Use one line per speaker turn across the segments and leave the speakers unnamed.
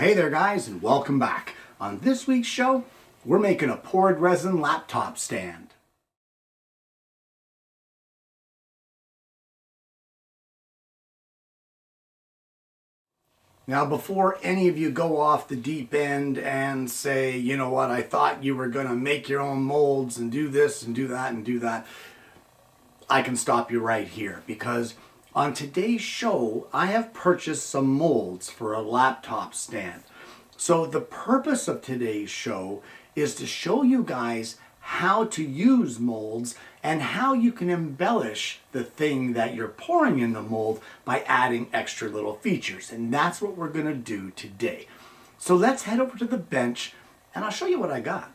Hey there guys, and welcome back. On this week's show, we're making a poured resin laptop stand. Now before any of you go off the deep end and say, you know what, I thought you were going to make your own molds and do this and do that and do that, I can stop you right here, because on today's show I have purchased some molds for a laptop stand. So the purpose of today's show is to show you guys how to use molds and how you can embellish the thing that you're pouring in the mold by adding extra little features. And that's what we're going to do today. So let's head over to the bench and I'll show you what I got.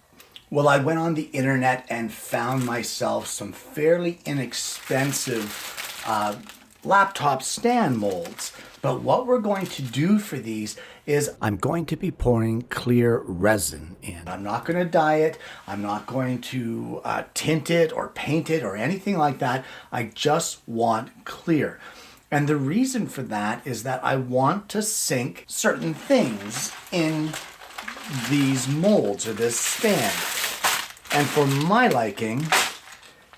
Well, I went on the internet and found myself some fairly inexpensive laptop stand molds. But what we're going to do for these is I'm going to be pouring clear resin in. I'm not going to dye it. I'm not going to tint it or paint it or anything like that. I just want clear. And the reason for that is that I want to sink certain things in these molds or this stand. And for my liking,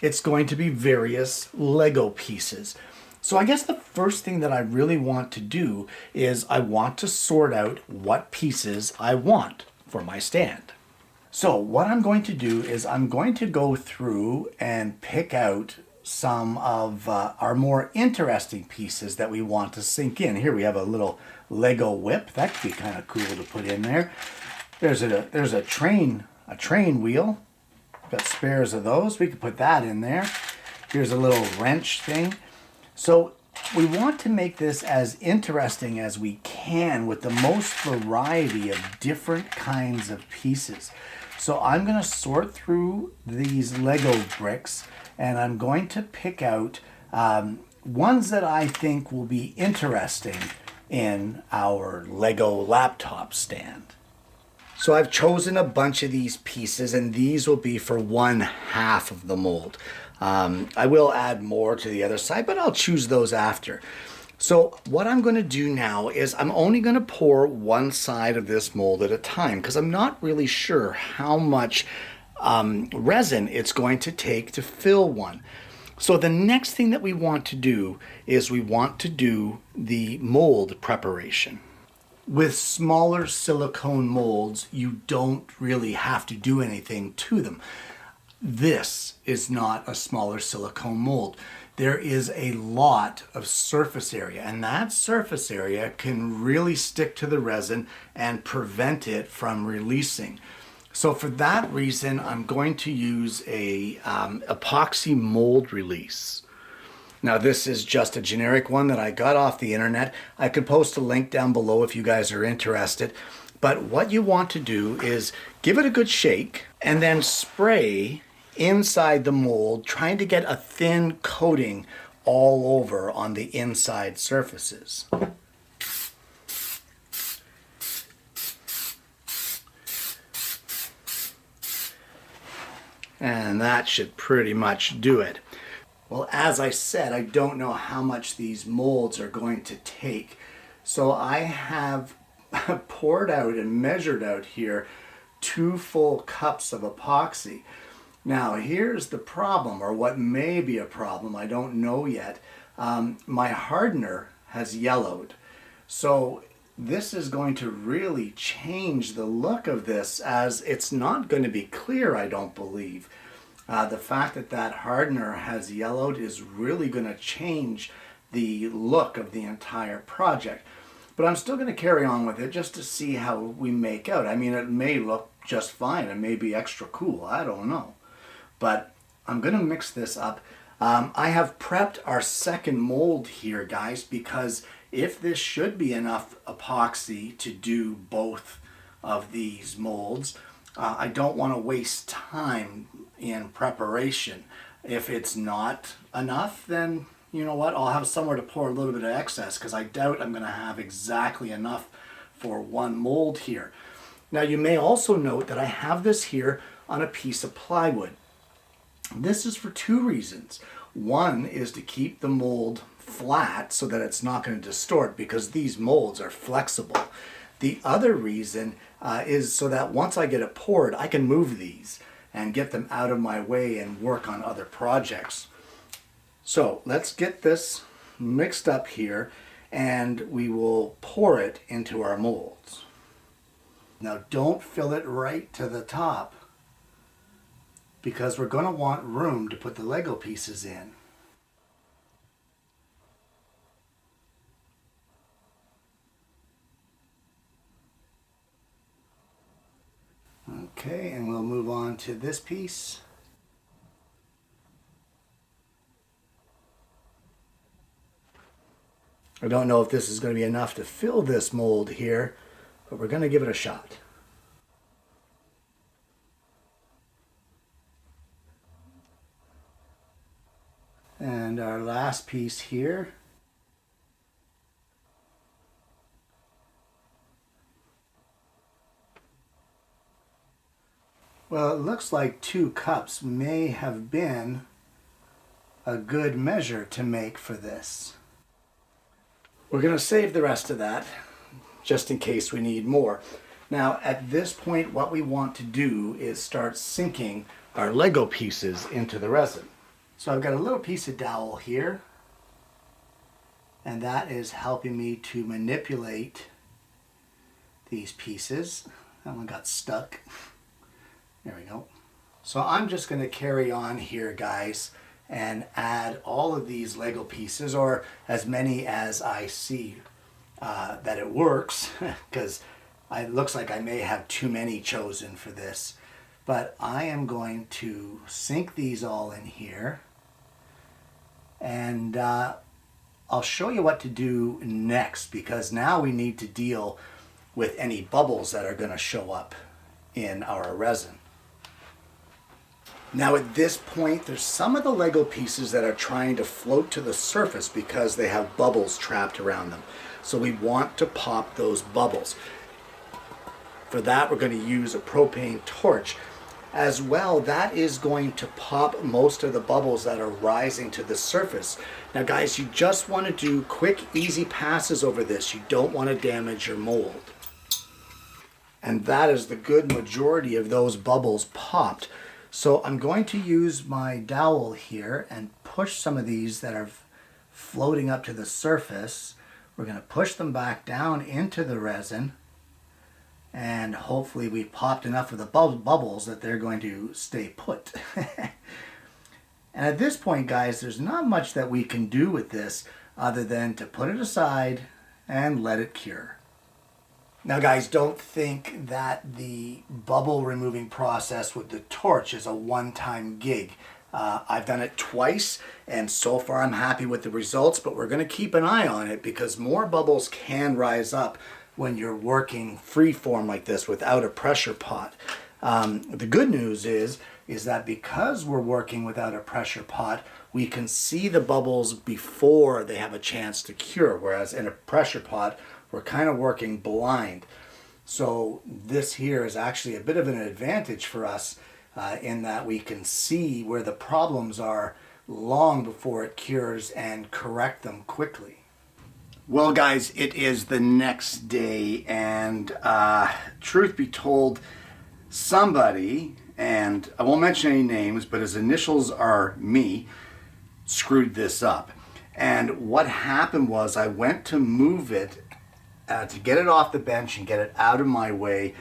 it's going to be various Lego pieces. So I guess the first thing that I really want to do is I want to sort out what pieces I want for my stand. So what I'm going to do is I'm going to go through and pick out some of our more interesting pieces that we want to sink in. Here we have a little Lego whip. That could be kind of cool to put in there. There's a train wheel. Got spares of those. We could put that in there. Here's a little wrench thing. So we want to make this as interesting as we can with the most variety of different kinds of pieces. So I'm going to sort through these Lego bricks and I'm going to pick out ones that I think will be interesting in our Lego laptop stand. So I've chosen a bunch of these pieces and these will be for one half of the mold. I will add more to the other side, but I'll choose those after. So what I'm going to do now is I'm only going to pour one side of this mold at a time because I'm not really sure how much resin it's going to take to fill one. So the next thing that we want to do is we want to do the mold preparation. With smaller silicone molds, you don't really have to do anything to them. This is not a smaller silicone mold. There is a lot of surface area, and that surface area can really stick to the resin and prevent it from releasing. So for that reason, I'm going to use a epoxy mold release. Now this is just a generic one that I got off the internet. I could post a link down below if you guys are interested. But what you want to do is give it a good shake and then spray inside the mold, trying to get a thin coating all over on the inside surfaces. And that should pretty much do it. Well, as I said, I don't know how much these molds are going to take. So I have poured out and measured out here 2 full cups of epoxy. Now here's the problem, or what may be a problem, I don't know yet. My hardener has yellowed. So this is going to really change the look of this, as it's not going to be clear, I don't believe. The fact that that hardener has yellowed is really going to change the look of the entire project. But I'm still going to carry on with it just to see how we make out. I mean, it may look just fine. It may be extra cool. I don't know. But I'm going to mix this up. I have prepped our second mold here, guys, because if this should be enough epoxy to do both of these molds, I don't want to waste time in preparation. If it's not enough, then you know what, I'll have somewhere to pour a little bit of excess, because I doubt I'm going to have exactly enough for one mold here. Now you may also note that I have this here on a piece of plywood. This is for 2 reasons. One is to keep the mold flat so that it's not going to distort, because these molds are flexible. The other reason is so that once I get it poured, I can move these and get them out of my way and work on other projects. So let's get this mixed up here and we will pour it into our molds. Now don't fill it right to the top because we're going to want room to put the Lego pieces in. Okay, and we'll move on to this piece. I don't know if this is going to be enough to fill this mold here, but we're going to give it a shot. And our last piece here. Well, it looks like 2 cups may have been a good measure to make for this. We're going to save the rest of that just in case we need more. Now at this point what we want to do is start sinking our Lego pieces into the resin. So I've got a little piece of dowel here and that is helping me to manipulate these pieces. That one got stuck. There we go. So I'm just going to carry on here, guys, and add all of these Lego pieces, or as many as I see that it works, because it looks like I may have too many chosen for this. But I am going to sink these all in here, and I'll show you what to do next, because now we need to deal with any bubbles that are going to show up in our resin. Now at this point, there's some of the Lego pieces that are trying to float to the surface because they have bubbles trapped around them. So we want to pop those bubbles. For that, we're going to use a propane torch. As well, that is going to pop most of the bubbles that are rising to the surface. Now guys, you just want to do quick, easy passes over this. You don't want to damage your mold. And that is the good majority of those bubbles popped. So I'm going to use my dowel here and push some of these that are floating up to the surface. We're going to push them back down into the resin, and hopefully we popped enough of the bubbles that they're going to stay put. And at this point, guys, there's not much that we can do with this other than to put it aside and let it cure. Now guys, don't think that the bubble removing process with the torch is a one-time gig. I've done it twice and so far I'm happy with the results, but we're going to keep an eye on it because more bubbles can rise up when you're working free-form like this without a pressure pot. The good news is that because we're working without a pressure pot, we can see the bubbles before they have a chance to cure, whereas in a pressure pot, we're kind of working blind. So this here is actually a bit of an advantage for us in that we can see where the problems are long before it cures and correct them quickly. Well guys, it is the next day and truth be told, somebody, and I won't mention any names, but his initials are me, screwed this up. And what happened was I went to move it to get it off the bench and get it out of my way,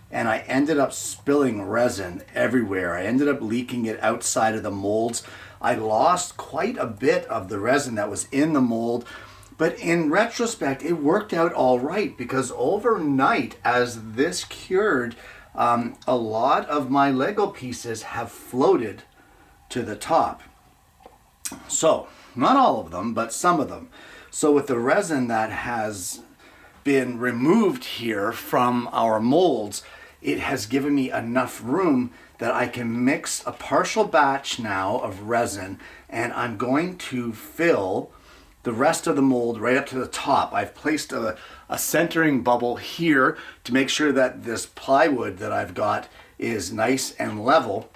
and I ended up spilling resin everywhere. I ended up leaking it outside of the molds. I lost quite a bit of the resin that was in the mold, but in retrospect it worked out all right because overnight as this cured, a lot of my Lego pieces have floated to the top. So not all of them, but some of them. So with the resin that has been removed here from our molds, it has given me enough room that I can mix a partial batch now of resin, and I'm going to fill the rest of the mold right up to the top. I've placed a centering bubble here to make sure that this plywood that I've got is nice and level,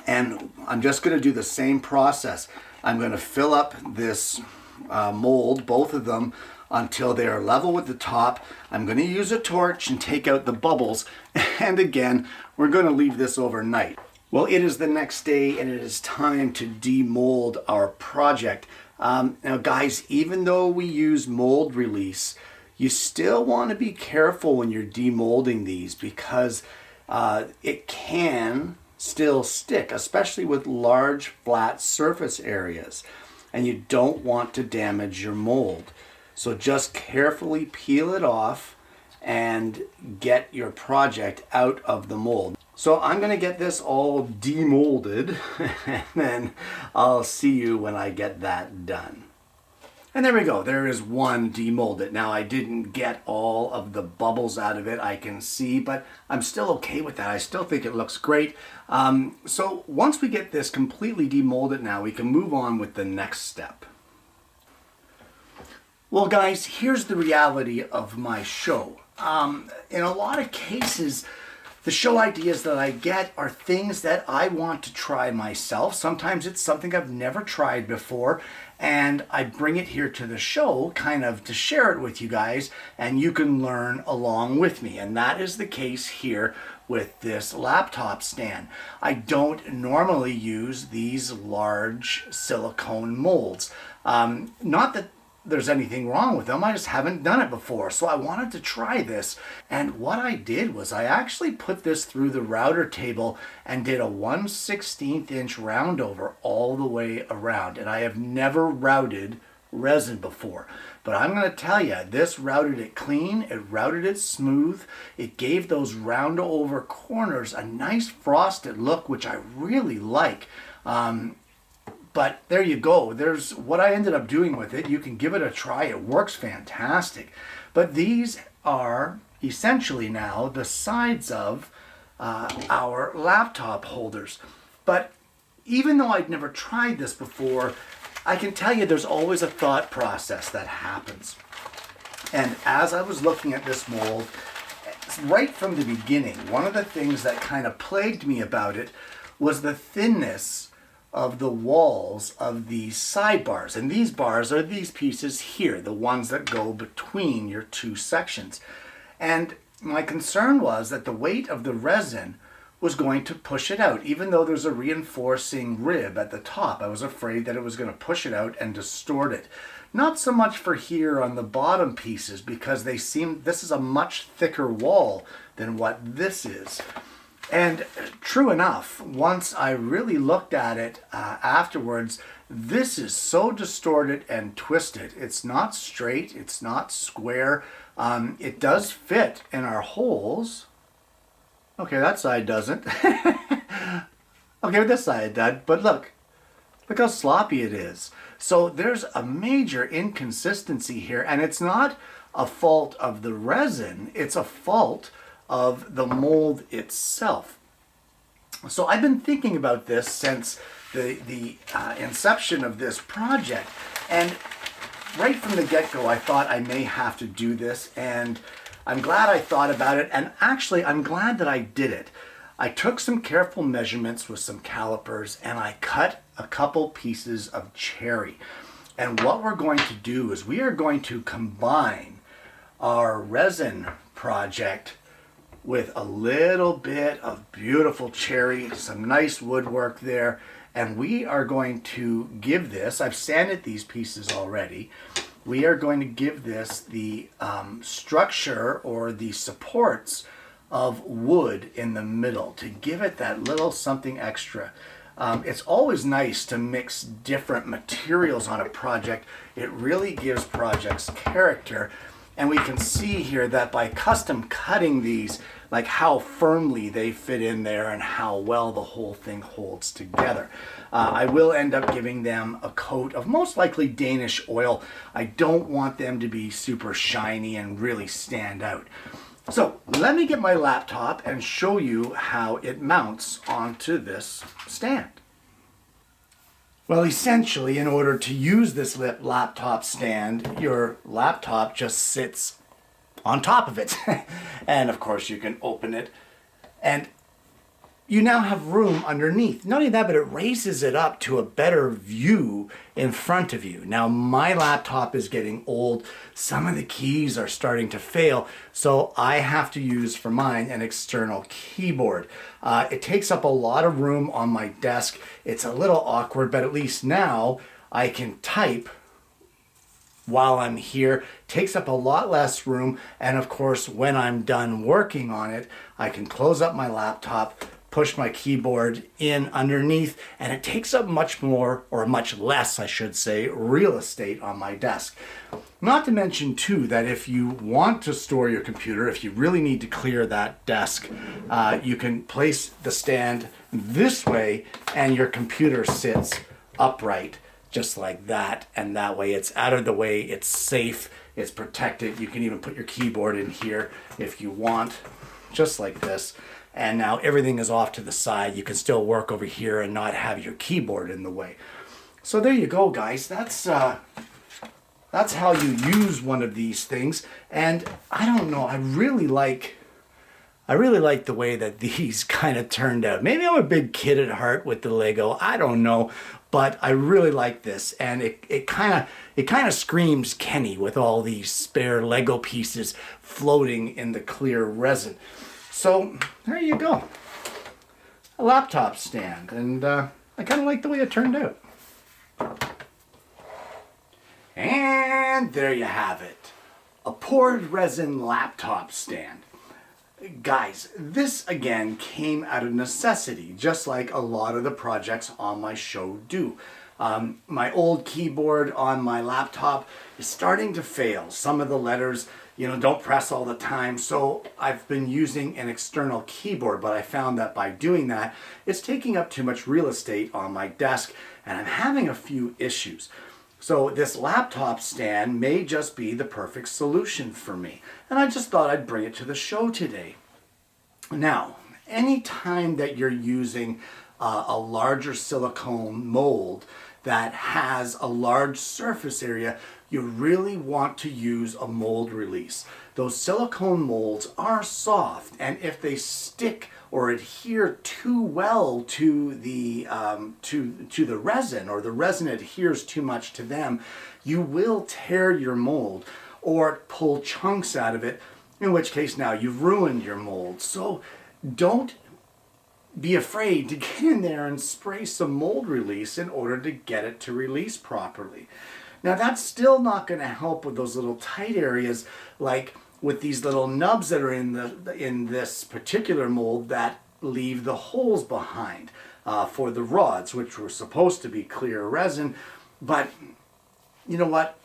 and I'm just going to do the same process. I'm going to fill up this mold, both of them, until they are level with the top. I'm going to use a torch and take out the bubbles, and again, we're going to leave this overnight. Well, it is the next day and it is time to demold our project. Now guys, even though we use mold release, you still want to be careful when you're demolding these, because it can still stick, especially with large flat surface areas, and you don't want to damage your mold. So just carefully peel it off and get your project out of the mold. So I'm going to get this all demolded and then I'll see you when I get that done. And there we go, there is one demolded. Now I didn't get all of the bubbles out of it, I can see, but I'm still okay with that. I still think it looks great. So once we get this completely demolded now, we can move on with the next step. Well guys, here's the reality of my show. In a lot of cases, the show ideas that I get are things that I want to try myself. Sometimes it's something I've never tried before, and I bring it here to the show kind of to share it with you guys, and you can learn along with me. And that is the case here with this laptop stand. I don't normally use these large silicone molds. Not that there's anything wrong with them, I just haven't done it before, so I wanted to try this. And what I did was I actually put this through the router table and did a 1/16 inch round over all the way around. And I have never routed resin before, but I'm going to tell you, this routed it clean, it routed it smooth, it gave those round over corners a nice frosted look, which I really like. But there you go. There's what I ended up doing with it. You can give it a try. It works fantastic. But these are essentially now the sides of our laptop holders. But even though I'd never tried this before, I can tell you there's always a thought process that happens. And as I was looking at this mold, right from the beginning, one of the things that kind of plagued me about it was the thinness of the walls of these sidebars. And these bars are these pieces here, the ones that go between your two sections. And my concern was that the weight of the resin was going to push it out. Even though there's a reinforcing rib at the top, I was afraid that it was going to push it out and distort it. Not so much for here on the bottom pieces, because they seem, this is a much thicker wall than what this is. And true enough, once I really looked at it afterwards, this is so distorted and twisted. It's not straight, it's not square. It does fit in our holes. Okay, that side doesn't. Okay, this side does, but look how sloppy it is. So there's a major inconsistency here, and it's not a fault of the resin, it's a fault of the mold itself. So I've been thinking about this since the inception of this project, and right from the get-go I thought I may have to do this, and I'm glad I thought about it, and actually I'm glad that I did it. I took some careful measurements with some calipers and I cut a couple pieces of cherry. And what we're going to do is we are going to combine our resin project with a little bit of beautiful cherry, some nice woodwork there, and we are going to give this, I've sanded these pieces already, we are going to give this the structure or the supports of wood in the middle to give it that little something extra. It's always nice to mix different materials on a project. It really gives projects character. And we can see here that by custom cutting these, like how firmly they fit in there and how well the whole thing holds together. I will end up giving them a coat of most likely Danish oil. I don't want them to be super shiny and really stand out. So let me get my laptop and show you how it mounts onto this stand. Well, essentially, in order to use this laptop stand, your laptop just sits on top of it. And of course you can open it. And you now have room underneath. Not only that, but it raises it up to a better view in front of you. Now, my laptop is getting old. Some of the keys are starting to fail, so I have to use for mine an external keyboard. It takes up a lot of room on my desk. It's a little awkward, but at least now I can type while I'm here. Takes up a lot less room, and of course, when I'm done working on it, I can close up my laptop, push my keyboard in underneath, and it takes up much more, or much less, I should say, real estate on my desk. Not to mention too that if you want to store your computer, if you really need to clear that desk, you can place the stand this way and your computer sits upright just like that, and that way it's out of the way, it's safe, it's protected. You can even put your keyboard in here if you want, just like this. And now everything is off to the side. You can still work over here and not have your keyboard in the way. So there you go, guys. That's how you use one of these things. And I don't know, I really like the way that these kind of turned out. Maybe I'm a big kid at heart with the Lego, I don't know, but I really like this. And it kind of screams Kenny with all these spare Lego pieces floating in the clear resin. So there you go, a laptop stand, and I kind of like the way it turned out. And there you have it, a poured resin laptop stand. Guys, this again came out of necessity, just like a lot of the projects on my show do. My old keyboard on my laptop is starting to fail. Some of the letters, don't press all the time, so I've been using an external keyboard, but I found that by doing that, it's taking up too much real estate on my desk, and I'm having a few issues. So this laptop stand may just be the perfect solution for me, and I just thought I'd bring it to the show today. Now, anytime that you're using a larger silicone mold that has a large surface area, you really want to use a mold release. Those silicone molds are soft, and if they stick or adhere too well to the resin, or the resin adheres too much to them, you will tear your mold or pull chunks out of it, in which case now you've ruined your mold. So don't be afraid to get in there and spray some mold release in order to get it to release properly. Now that's still not going to help with those little tight areas, like with these little nubs that are in this particular mold that leave the holes behind for the rods, which were supposed to be clear resin. But you know what?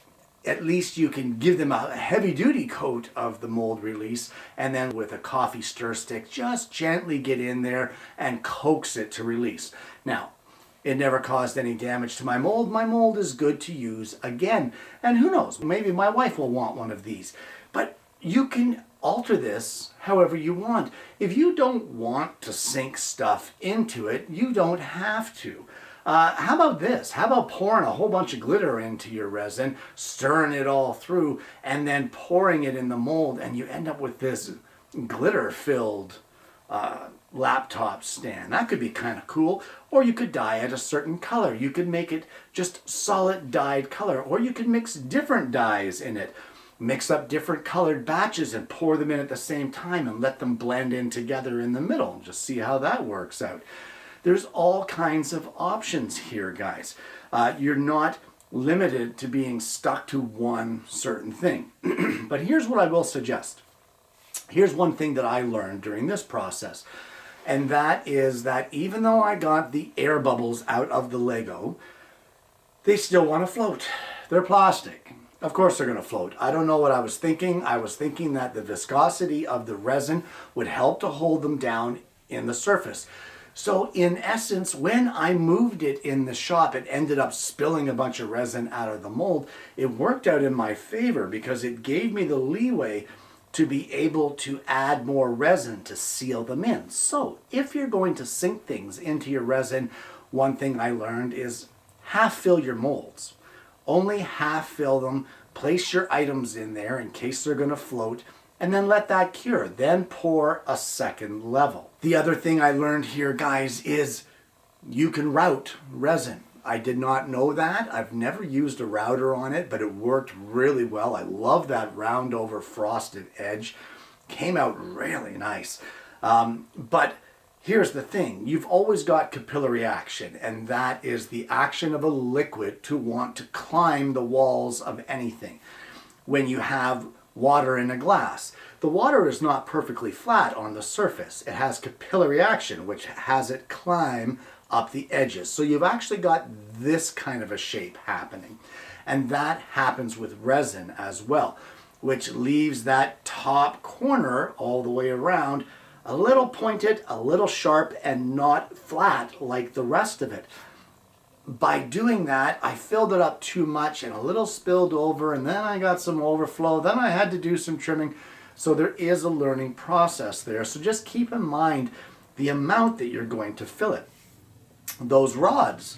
At least you can give them a heavy-duty coat of the mold release, and then with a coffee stir stick, just gently get in there and coax it to release. Now, it never caused any damage to my mold. My mold is good to use again. And who knows, maybe my wife will want one of these. But you can alter this however you want. If you don't want to sink stuff into it, you don't have to. How about this? How about pouring a whole bunch of glitter into your resin, stirring it all through, and then pouring it in the mold, and you end up with this glitter-filled laptop stand. That could be kind of cool. Or you could dye it a certain color. You could make it just solid dyed color, or you could mix different dyes in it. Mix up different colored batches and pour them in at the same time and let them blend in together in the middle and just see how that works out. There's all kinds of options here, guys. You're not limited to being stuck to one certain thing. But here's what I will suggest. Here's one thing that I learned during this process, and that is that even though I got the air bubbles out of the Lego, they still want to float. They're plastic. Of course they're going to float. I don't know what I was thinking. I was thinking that the viscosity of the resin would help to hold them down in the surface. So in essence, when I moved it in the shop, it ended up spilling a bunch of resin out of the mold. It worked out in my favor because it gave me the leeway to be able to add more resin to seal them in. So if you're going to sink things into your resin, one thing I learned is half fill your molds. Only half fill them, place your items in there in case they're going to float, and then let that cure. Then pour a second level. The other thing I learned here, guys, is you can route resin. I did not know that. I've never used a router on it, but it worked really well. I love that round over frosted edge. Came out really nice. But here's the thing. You've always got capillary action, and that is the action of a liquid to want to climb the walls of anything. When you have water in a glass, the water is not perfectly flat on the surface. It has capillary action, which has it climb up the edges. So you've actually got this kind of a shape happening. And that happens with resin as well, which leaves that top corner all the way around a little pointed, a little sharp, and not flat like the rest of it. By doing that, I filled it up too much and a little spilled over, and then I got some overflow. Then I had to do some trimming. So there is a learning process there. So just keep in mind the amount that you're going to fill it. Those rods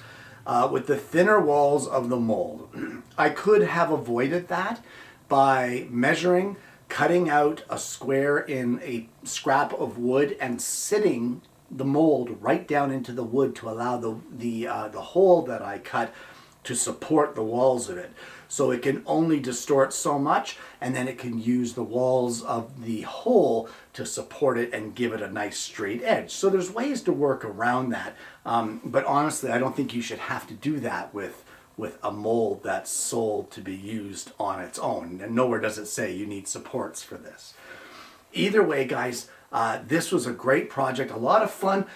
with the thinner walls of the mold, I could have avoided that by measuring, cutting out a square in a scrap of wood and sitting the mold right down into the wood to allow the hole that I cut to support the walls of it. So it can only distort so much, and then it can use the walls of the hole to support it and give it a nice straight edge. So there's ways to work around that. But honestly, I don't think you should have to do that with a mold that's sold to be used on its own. And nowhere does it say you need supports for this. Either way, guys, this was a great project, a lot of fun.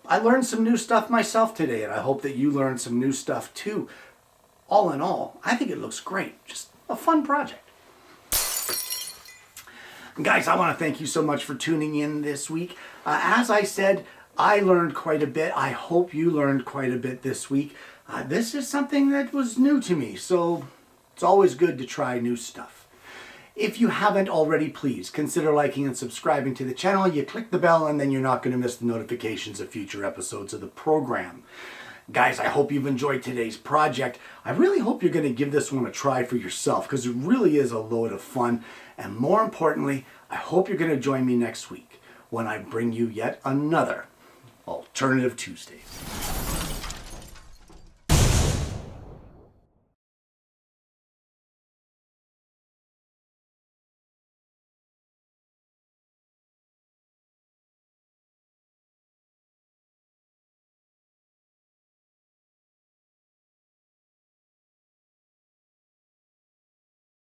I learned some new stuff myself today, and I hope that you learned some new stuff too. All in all, I think it looks great. Just a fun project. Guys, I want to thank you so much for tuning in this week. As I said, I learned quite a bit. I hope you learned quite a bit this week. This is something that was new to me, so it's always good to try new stuff. If you haven't already, please consider liking and subscribing to the channel. You click the bell and then you're not going to miss the notifications of future episodes of the program. Guys, I hope you've enjoyed today's project. I really hope you're going to give this one a try for yourself, because it really is a load of fun. And more importantly, I hope you're going to join me next week when I bring you yet another Alternative Tuesdays.